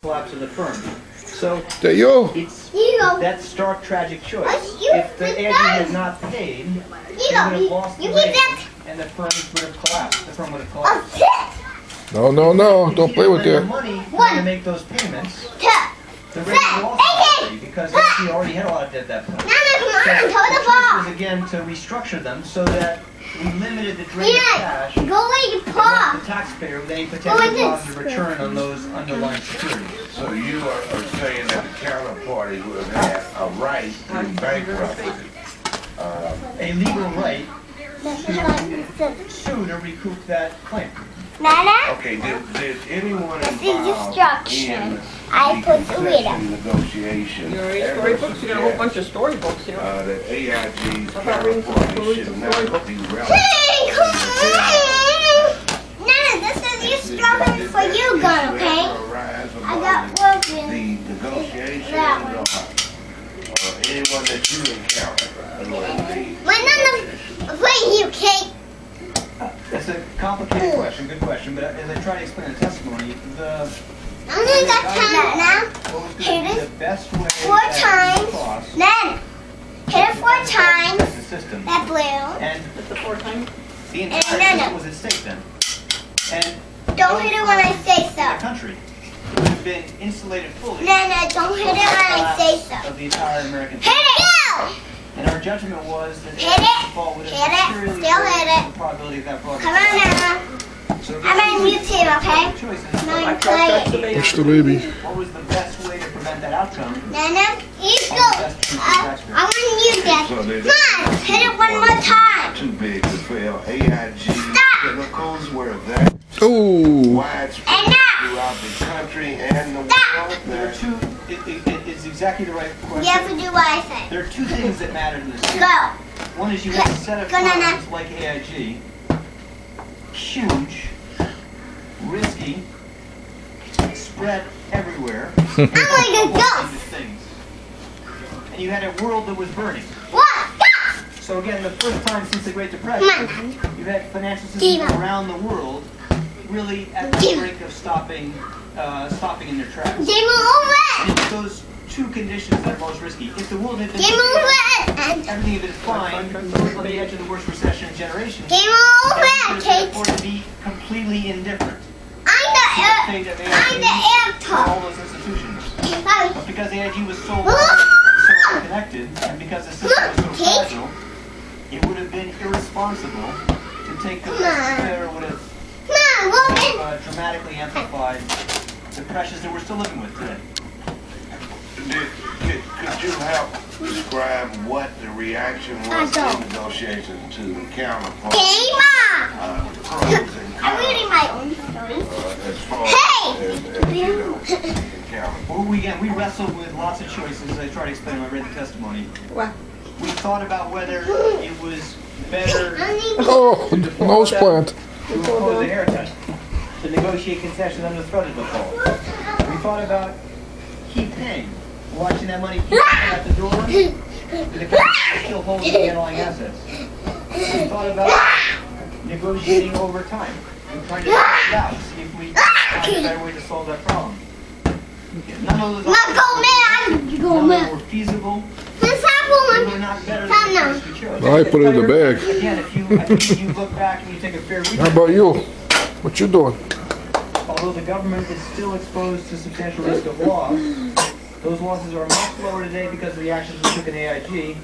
collapse of the firm. So There you it's that stark, tragic choice. If the AIG had not paid, they would have lost the rating, and the firm would have collapsed. The firm would have collapsed. No, no, no. Don't play with that. The money to make those payments. The rating would also be because he already had a lot of debt at that point. So the choice was again to restructure them so that we limited the drain of cash and left the taxpayer with any potential positive return on those underlying securities. So you are saying that the counterparty would have had a right in bankruptcy. A legal right to sue to recoup that claim. Okay, did anyone involved in I put the concession negotiation You already ever storybooks, you got a whole bunch of storybooks here. that AIG's How about reading some counterparty stories should and not storybooks? be relevant? Nana, this is your strawberry for you, girl, okay? I got work in The negotiations or anyone that you encountered. My Nana, wait, you cake. It's a complicated question, good question, but as I try to explain the testimony, I'm gonna get time now. what was Hit going to be it the best way 4 times. Nana, hit it 4 times. the system. That blue. And That's the 4 times. the entire system was at stake then. And Don't hit it when I say the so. country would have been insulated fully Nana, don't hit it when I say so. of the entire American Hit it! And our judgment was that Hit it. default would Hit have it. materially Still hit raised it. the probability of that fraud. Come on, Nana. So I'm on YouTube, okay? choices. Nana, I play that's it. the baby. Watch the baby. What was the best way to prevent that outcome? Nana, you go. I want you, Dad. So they- Come on, hit it one more time. Too big to fail. AIG chemicals were that Oh. widespread Enough. throughout the country and the Stop. world. There are two, it's exactly the right question. You have to do what I say. There are two things that matter in this case. Go. One is you have a set of Go, Nana. firms like AIG, huge, risky, spread everywhere. I'm like a ghost. Things. And you had a world that was burning. What? So again, the first time since the Great Come on, Depression, Nana. you've had financial systems Diva. around the world really at the Diva. brink of stopping in their tracks. Game over. And it's those two conditions that are most risky. If the world had been Game over. everything had been fine on the edge of the worst recession in generations, Game everything over, could Kate. afford to be completely indifferent I'm to the fate of the AIG and all airport. those institutions. Sorry. But because AIG was so large and so connected, and because the system was so fragile, it would have been irresponsible to take the risk that would have Come on, Logan. dramatically amplified the pressures that we're still living with today. Could you help describe what the reaction was in negotiations to the counterpart? Game on. Pros and I'm cons, reading my own story. as far Hey! as you know, the counterpart. Well, we wrestled with lots of choices, as I tried to explain when I read the testimony. What? We thought about whether it was better Oh, nose plant. to impose a haircut, to negotiate concessions under the threat of default. We thought about keep paying, watching that money keep coming out the door, and the company still holding the underlying assets. We thought about negotiating over time and trying to figure it out, see if we find a better way to solve that problem. None of those Not go mad. You go none of them mad. were feasible. This They happened. were not better Come than now. the choice we chose. I put it in the bag. Again, if you look back and you take a fair read, How about you? What you doing? although the government is still exposed to substantial risk of loss, those losses are much lower today because of the actions we took in AIG.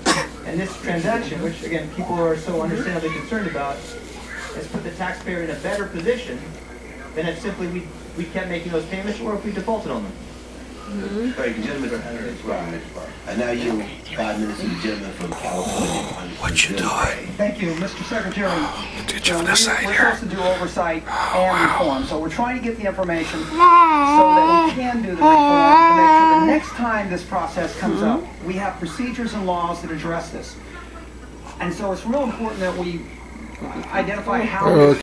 And this transaction, which again people are so understandably concerned about, has put the taxpayer in a better position than if simply we kept making those payments or if we defaulted on them. Thank you, gentlemen. And now you, 5 minutes to the gentleman from California. What you doing? Thank you, Mr. Secretary. Did you on the side We're here? supposed to do oversight and reform, so we're trying to get the information so that we can do the reform to make sure the next time this process comes up, we have procedures and laws that address this. And so it's real important that we identify how